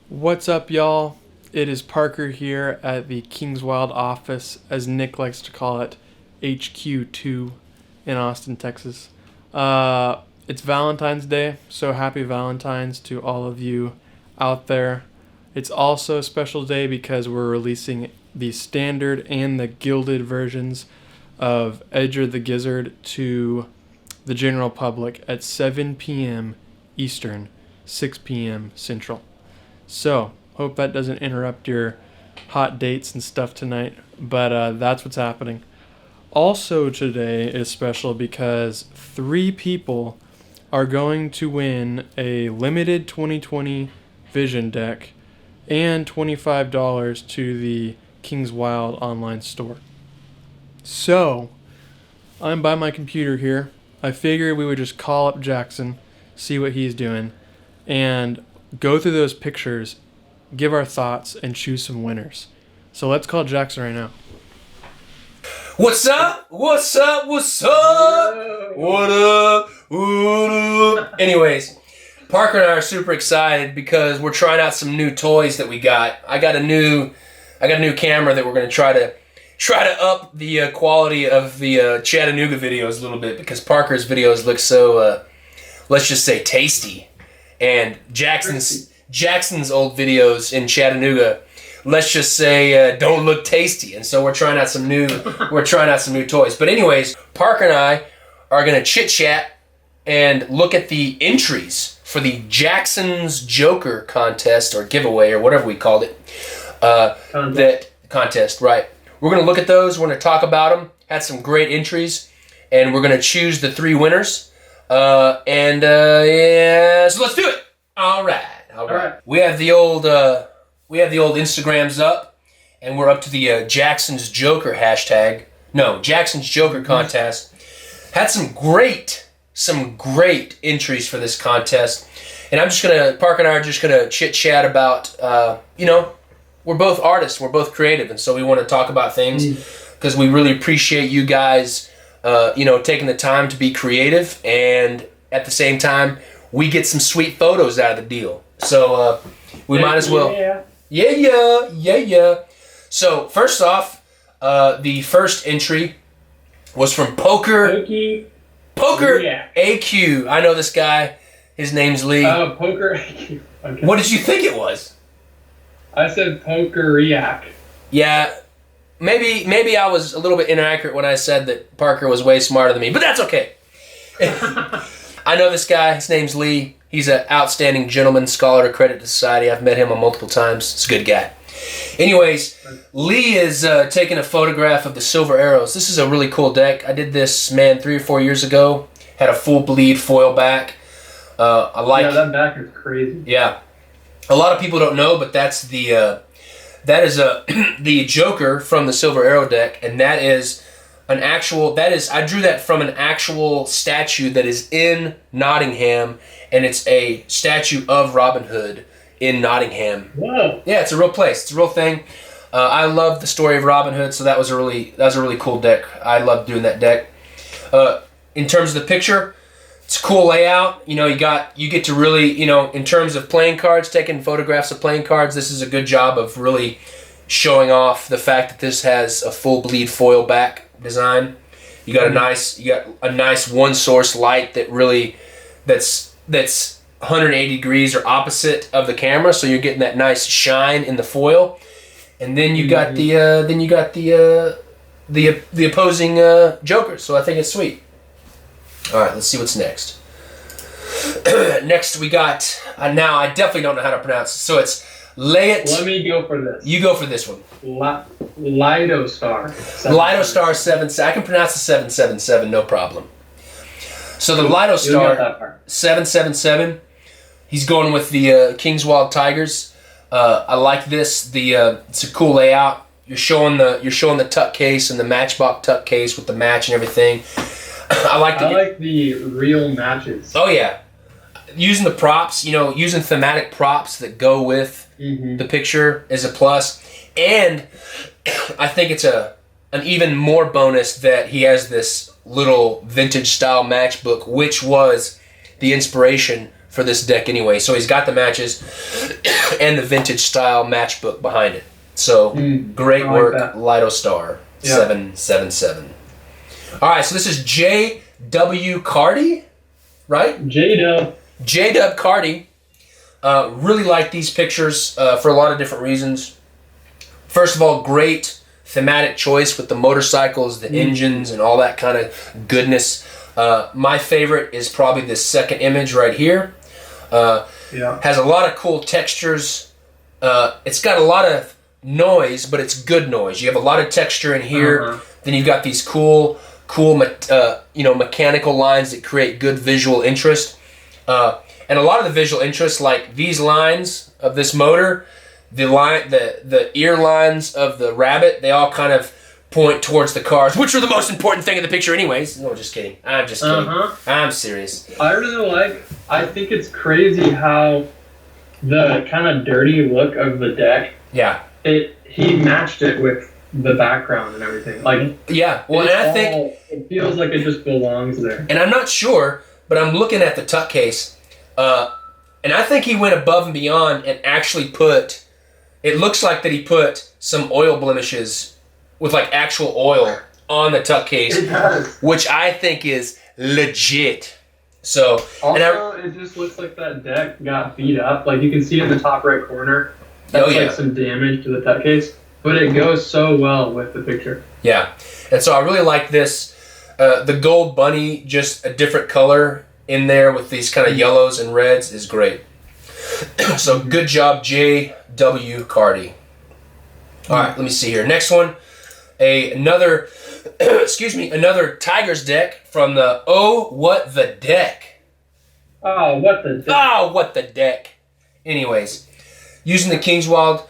What's up, y'all? It is Parker here at the Kings Wild office, as Nick likes to call it, HQ2 in Austin, Texas. It's Valentine's Day, so happy Valentine's to all of you out there. It's also a special day because we're releasing the standard and the gilded versions of Edger the Gizzard to the general public at 7 p.m. Eastern, 6 p.m. Central. So, hope that doesn't interrupt your hot dates and stuff tonight, but that's what's happening. Also today is special because 3 people are going to win a limited 2020 Vision deck and $25 to the Kings Wild online store. So, I'm by my computer here. I figured we would just call up Jackson, see what he's doing, and go through those pictures, give our thoughts, and choose some winners. So let's call Jackson right now. What's up? What's up? What's up? What up? What up? Anyways, Parker and I are super excited because we're trying out some new toys that we got. I got a new camera that we're going to try to up the quality of the Chattanooga videos a little bit because Parker's videos look so let's just say tasty. And Jackson's old videos in Chattanooga, let's just say, don't look tasty. And so we're trying out some new toys. But anyways, Parker and I are gonna chit chat and look at the entries for the Jackson's Joker contest or giveaway or whatever we called it. That contest, right? We're gonna look at those. We're gonna talk about them. Had some great entries, and we're gonna choose the 3 winners. So let's do it. All right. We have the old Instagrams up, and we're up to the Jackson's Joker hashtag. No, Jackson's Joker contest. Had some great entries for this contest, and Parker and I are just gonna chit chat about, we're both artists, we're both creative, and so we want to talk about things because we really appreciate you guys. Taking the time to be creative, and at the same time, we get some sweet photos out of the deal. So we might as well. Yeah. So first off, the first entry was from Poker AQ. I know this guy. His name's Lee. Poker AQ. Okay. What did you think it was? I said Poker React. Yeah. Maybe I was a little bit inaccurate when I said that Parker was way smarter than me, but that's okay. I know this guy. His name's Lee. He's an outstanding gentleman, scholar to Credit to Society. I've met him multiple times. He's a good guy. Anyways, Lee is taking a photograph of the Silver Arrows. This is a really cool deck. I did this, 3 or 4 years ago. Had a full bleed foil back. Yeah, that back is crazy. Yeah. A lot of people don't know, but that is the Joker from the Silver Arrow deck, and I drew that from an actual statue that is in Nottingham, and it's a statue of Robin Hood in Nottingham. Whoa. Yeah, it's a real place. It's a real thing. I love the story of Robin Hood, so that was a really cool deck. I loved doing that deck. In terms of the picture, it's a cool layout. You get to really, in terms of playing cards, taking photographs of playing cards, this is a good job of really showing off the fact that this has a full bleed foil back design. You got a nice one source light that's 180 degrees or opposite of the camera, so you're getting that nice shine in the foil. And then you got the opposing Joker. So I think it's sweet. All right, let's see what's next. Next we got, now I definitely don't know how to pronounce it, so it's Layet. Let me go for this. You go for this one. Lidostar. Lidostar 7. I can pronounce the 777, no problem. So the Lidostar 777, he's going with the Kings Wild Tigers. I like this. It's a cool layout. You're showing the tuck case and the Matchbox tuck case with the match and everything. I like the real matches. Oh yeah, using the props, using thematic props that go with the picture is a plus, and I think it's an even more bonus that he has this little vintage style matchbook, which was the inspiration for this deck anyway. So he's got the matches and the vintage style matchbook behind it. So great work, Lidostar 777. All right, so this is J.W. Carty, right? J.W. Carty. Really like these pictures for a lot of different reasons. First of all, great thematic choice with the motorcycles, the engines, and all that kind of goodness. My favorite is probably this second image right here. Has a lot of cool textures. It's got a lot of noise, but it's good noise. You have a lot of texture in here. Then you've got these cool mechanical lines that create good visual interest. And a lot of the visual interest, like these lines of this motor, the ear lines of the rabbit, they all kind of point towards the cars, which are the most important thing in the picture anyways. No, just kidding. I'm just kidding. I'm serious. I think it's crazy how the kind of dirty look of the deck, he matched it with the background and everything. Like, well, and I think it feels like it just belongs there. And I'm not sure, but I'm looking at the tuck case, and I think he went above and beyond and actually it looks like that he put some oil blemishes with like actual oil on the tuck case, which I think is legit. So, also, it just looks like that deck got beat up. Like you can see in the top right corner, that's like some damage to the tuck case, but it goes so well with the picture. Yeah, and so I really like this. The gold bunny, just a different color in there with these kind of yellows and reds is great. So good job, J.W. Carty. All right, let me see here. Next one, another Tigers deck from the What the Deck. Oh, what the deck. Oh, what the deck. Anyways, using the Kingswild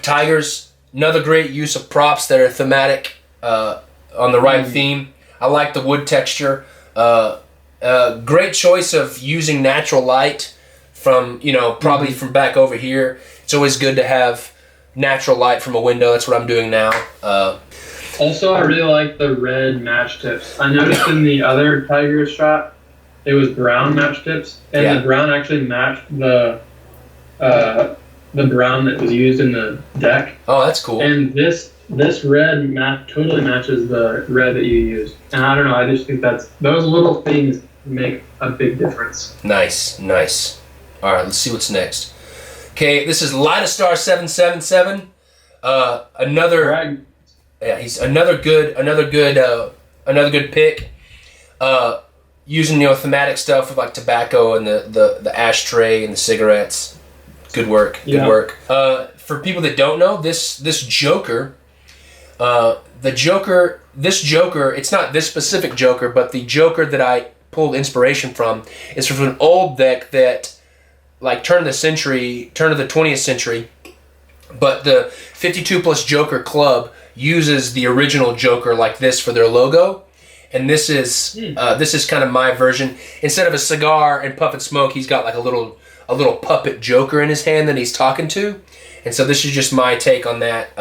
Tigers, another great use of props that are thematic on the right theme. I like the wood texture. Great choice of using natural light from, probably from back over here. It's always good to have natural light from a window. That's what I'm doing now. Also, I really like the red match tips. I noticed in the other Tiger shot, it was brown match tips, and the brown actually matched the brown that was used in the deck. Oh, that's cool. And this red totally matches the red that you used. And I don't know, I just think those little things make a big difference. Nice. All right, let's see what's next. Okay, this is Lidostar 777. He's another good pick. Using thematic stuff with like tobacco and the ashtray and the cigarettes. Good work. For people that don't know, this Joker, this Joker, it's not this specific Joker, but the Joker that I pulled inspiration from is from an old deck that like turn of the 20th century, but the 52 plus Joker club uses the original Joker like this for their logo, and this is kind of my version. Instead of a cigar and puff and smoke, he's got like a little puppet Joker in his hand that he's talking to, and so this is just my take on that.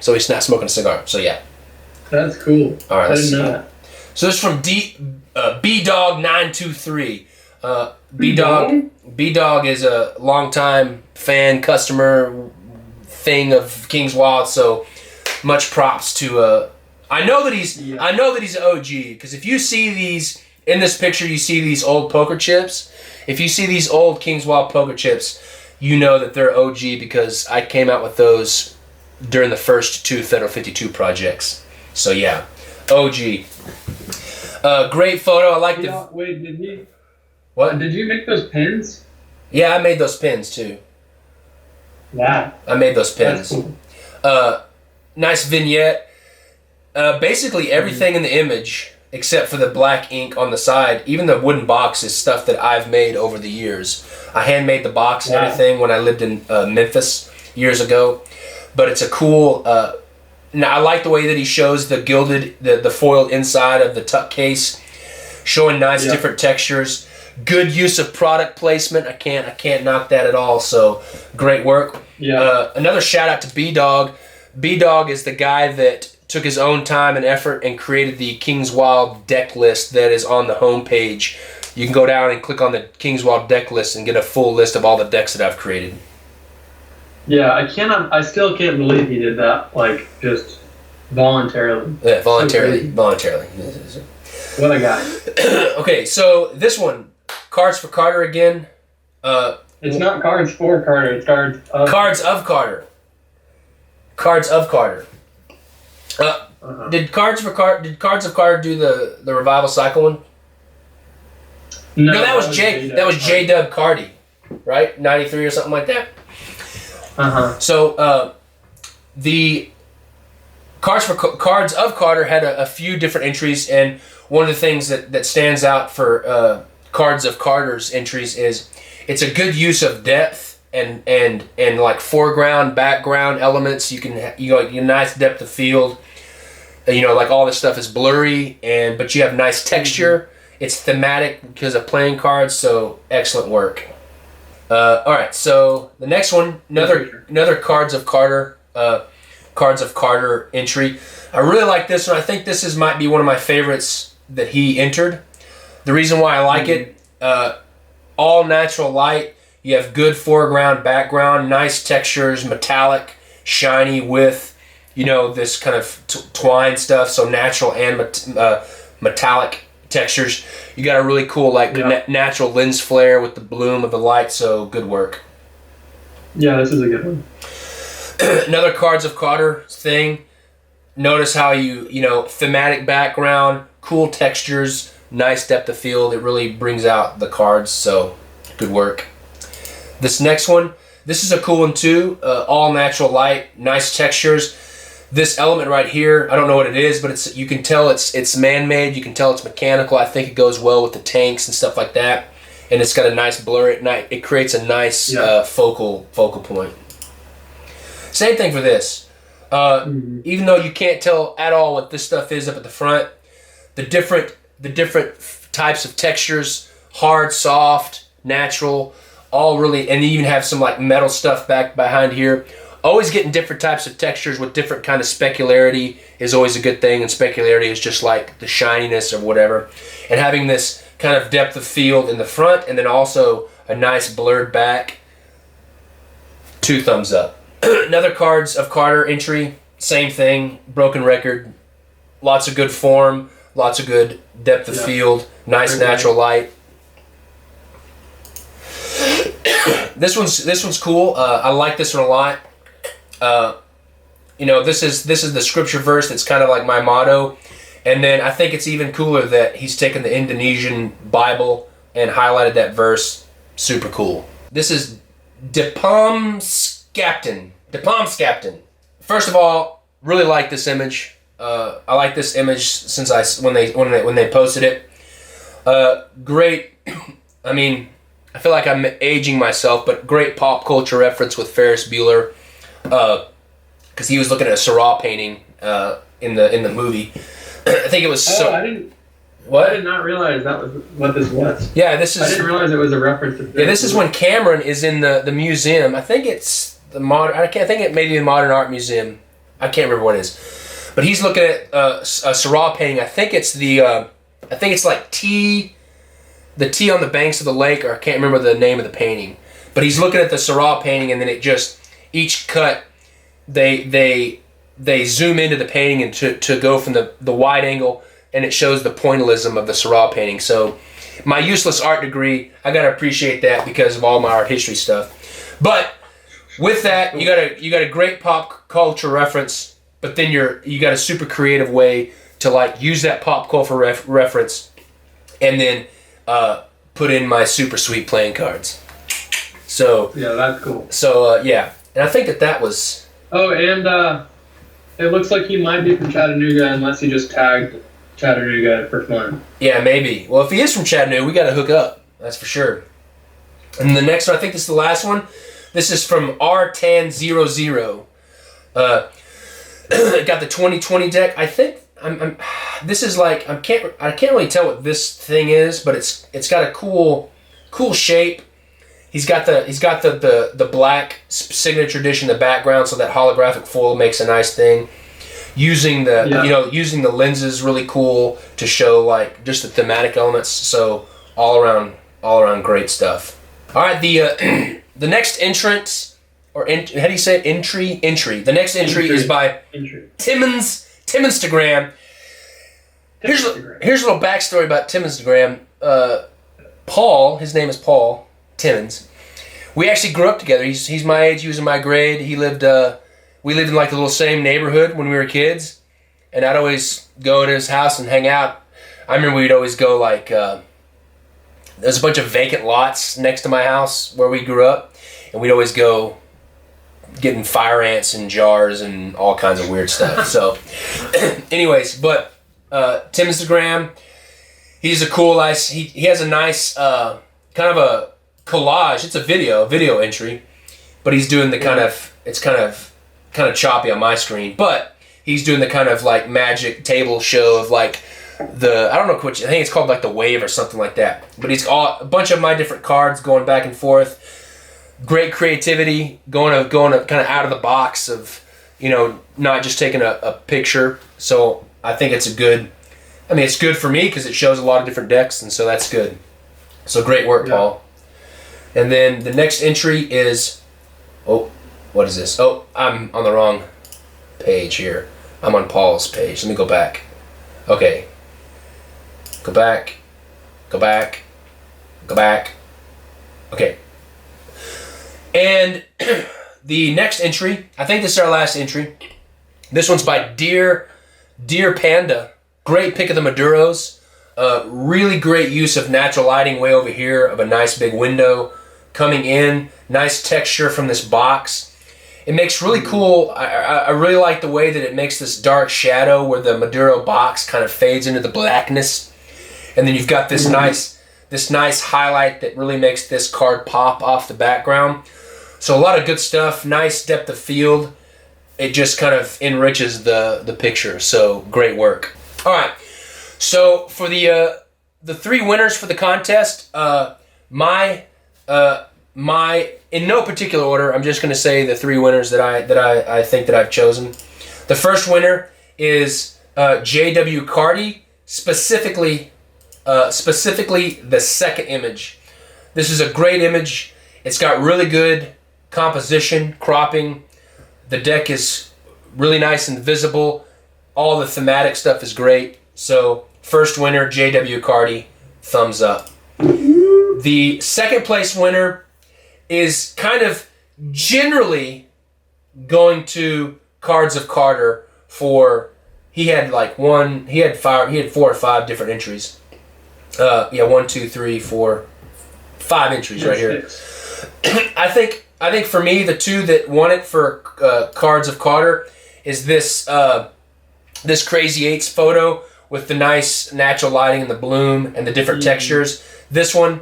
So he's not smoking a cigar. So that's cool. All right, I didn't know that. So this is from B-Dog923. B-Dog is a longtime fan, customer thing of Kingswild, so much props to I know that he's an OG, because if you see these in this picture, you see these old poker chips. If you see these old Kingswild poker chips, you know that they're OG, because I came out with those during the first 2 Federal 52 projects. So OG. Great photo. I like the. Wait, did he? What? Did you make those pins? Yeah, I made those pins too. Wow. I made those pins. That's cool. Nice vignette. Basically everything in the image, except for the black ink on the side, even the wooden box, is stuff that I've made over the years. I handmade the box and everything when I lived in Memphis years ago. But it's a cool. Now I like the way that he shows the gilded, the foiled inside of the tuck case, showing nice different textures. Good use of product placement. I can't knock that at all. So great work. Yeah. Another shout out to B-Dog. B-Dog is the guy that took his own time and effort and created the Kingswild deck list that is on the homepage you can go down and click on the Kingswild deck list and get a full list of all the decks that I've created. Yeah, I still can't believe he did that, like, just voluntarily. Yeah, voluntarily. What a guy. Okay, so this one, Cards for Carter again. It's not cards for Carter, it's cards of... Cards of Carter. Cards of Carter. Did Cards of Carter do the Revival Cycle one? No, that was J-Dub Cardi, right? 93 or something like that. So the Cards of Carter had a few different entries, and one of the things that stands out for Cards of Carter's entries is it's a good use of depth and like foreground, background elements. You get a nice depth of field. Like all this stuff is blurry, but you have nice texture. It's thematic because of playing cards, so excellent work. All right, so the next one, another Cards of Carter entry. I really like this one. I think this might be one of my favorites that he entered. The reason why I like it, all natural light. You have good foreground, background, nice textures, metallic, shiny with, this kind of twine stuff. So natural and metallic textures. You got a really cool natural lens flare with the bloom of the light. So good work. Yeah, this is a good one. Another Cards of Carter thing. Notice how thematic background, cool textures, nice depth of field. It really brings out the cards. So good work. This next one, this is a cool one too. All natural light, nice textures. This element right here, I don't know what it is, but you can tell it's man-made. You can tell it's mechanical. I think it goes well with the tanks and stuff like that. And it's got a nice blur at night. It creates a nice focal point. Same thing for this. Even though you can't tell at all what this stuff is up at the front, the different types of textures, hard, soft, natural, all really, and you even have some like metal stuff back behind here. Always getting different types of textures with different kind of specularity is always a good thing, and specularity is just like the shininess or whatever. And having this kind of depth of field in the front and then also a nice blurred back, 2 thumbs up. Another Cards of Carter entry, same thing, broken record, lots of good form, lots of good depth of field, nice natural light. This one's cool. I like this one a lot. This is the scripture verse that's kind of like my motto, and then I think it's even cooler that he's taken the Indonesian Bible and highlighted that verse. Super cool. This is Depom Skapten. First of all, really like this image. I like this image since when they posted it. Great. I mean, I feel like I'm aging myself, but great pop culture reference with Ferris Bueller, because he was looking at a Seurat painting in the movie. I think it was. I did not realize that was what this was. Yeah, I didn't realize it was a reference to. Yeah, this is when Cameron is in the museum. I think it's the modern. I think it may be the Modern Art Museum. I can't remember what it is, but he's looking at a Seurat painting. I think it's like tea. The tea on the banks of the lake, or I can't remember the name of the painting, but he's looking at the Seurat painting, and then it just each cut they zoom into the painting and to go from the wide angle, and it shows the pointillism of the Seurat painting. So my useless art degree, I gotta appreciate that because of all my art history stuff. But with that, you got a great pop culture reference, but then you got a super creative way to like use that pop culture reference, and then put in my super sweet playing cards. So yeah, that's cool. So yeah, and I think that was. Oh, and it looks like he might be from Chattanooga, unless he just tagged Chattanooga for fun. Yeah, maybe. Well, if he is from Chattanooga, we got to hook up. That's for sure. And the next one, I think this is the last one. This is from RTAN00. Got the 2020 deck. I think. This is like I can't really tell what this thing is, but it's got a cool shape. He's got the black signature dish in the background, so that holographic foil makes a nice thing. Using the lenses really cool to show like just the thematic elements. So all around great stuff. All right, the the next entrance, or how do you say it? Entry. The next entry is by Timmonsstagram. Here's a little backstory about Timmonsstagram. Paul, his name is Paul Timmons. We actually grew up together. He's my age. He was in my grade. We lived in like the little same neighborhood when we were kids, and I'd always go to his house and hang out. I remember we'd always go like there's a bunch of vacant lots next to my house where we grew up, and we'd always go getting fire ants in jars and all kinds of weird stuff. So, anyways, but Timmonsstagram, he's a cool nice. He has a nice kind of a collage. It's a video entry, but he's doing the kind of choppy on my screen, but he's doing the kind of like magic table show of like I don't know which, I think it's called like the Wave or something like that. But he's a bunch of my different cards going back and forth. Great creativity, going to kind of out of the box of, not just taking a picture. So I think it's it's good for me because it shows a lot of different decks, and so that's good. So great work, Paul. And then the next entry is, what is this? Oh, I'm on the wrong page here. I'm on Paul's page. Let me go back. Okay. Go back. Okay. And the next entry, I think this is our last entry. This one's by Dear Panda. Great pick of the Maduros. Really great use of natural lighting way over here of a nice big window coming in. Nice texture from this box. It makes really cool. I really like the way that it makes this dark shadow where the Maduro box kind of fades into the blackness. And then you've got this nice highlight that really makes this card pop off the background. So a lot of good stuff, nice depth of field. It just kind of enriches the picture. So great work. All right. So for the three winners for the contest, my in no particular order, I'm just going to say the three winners that I think that I've chosen. The first winner is J.W. Carty, specifically the second image. This is a great image. It's got really good composition, cropping. The deck is really nice and visible. All the thematic stuff is great. So first winner, J.W. Carty, thumbs up. The second place winner is kind of generally going to Cards of Carter for, he had 4 or 5 different entries. 1, 2, 3, 4, 5 entries right here. I think for me, the two that won it for Cards of Carter is this Crazy Eights photo with the nice natural lighting and the bloom and the different textures. This one,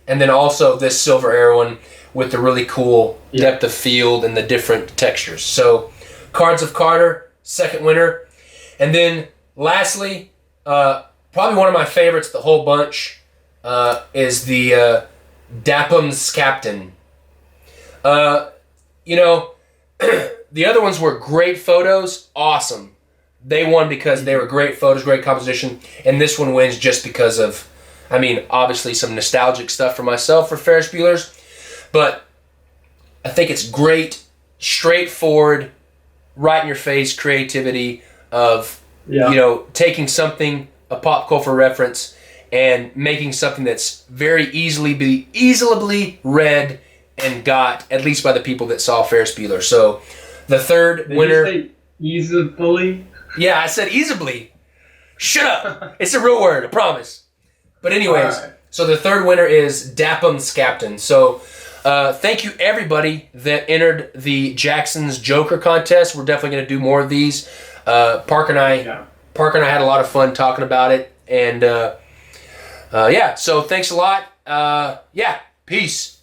and then also this Silver Air one with the really cool depth of field and the different textures. So Cards of Carter, second winner. And then lastly, probably one of my favorites, the whole bunch, is the Dapum's Captain. The other ones were great photos, awesome. They won because they were great photos, great composition, and this one wins just because of, obviously some nostalgic stuff for myself for Ferris Bueller's, but I think it's great, straightforward, right-in-your-face creativity of, taking something, a pop culture reference, and making something that's very easily read and got, at least by the people that saw Ferris Bueller. So the third winner... Did you say easily? Yeah, I said easily. Shut up. It's a real word, I promise. But anyways, So the third winner is Dapum's Captain. So thank you everybody that entered the Jackson's Joker contest. We're definitely going to do more of these. Parker and I had a lot of fun talking about it. And so thanks a lot. Peace.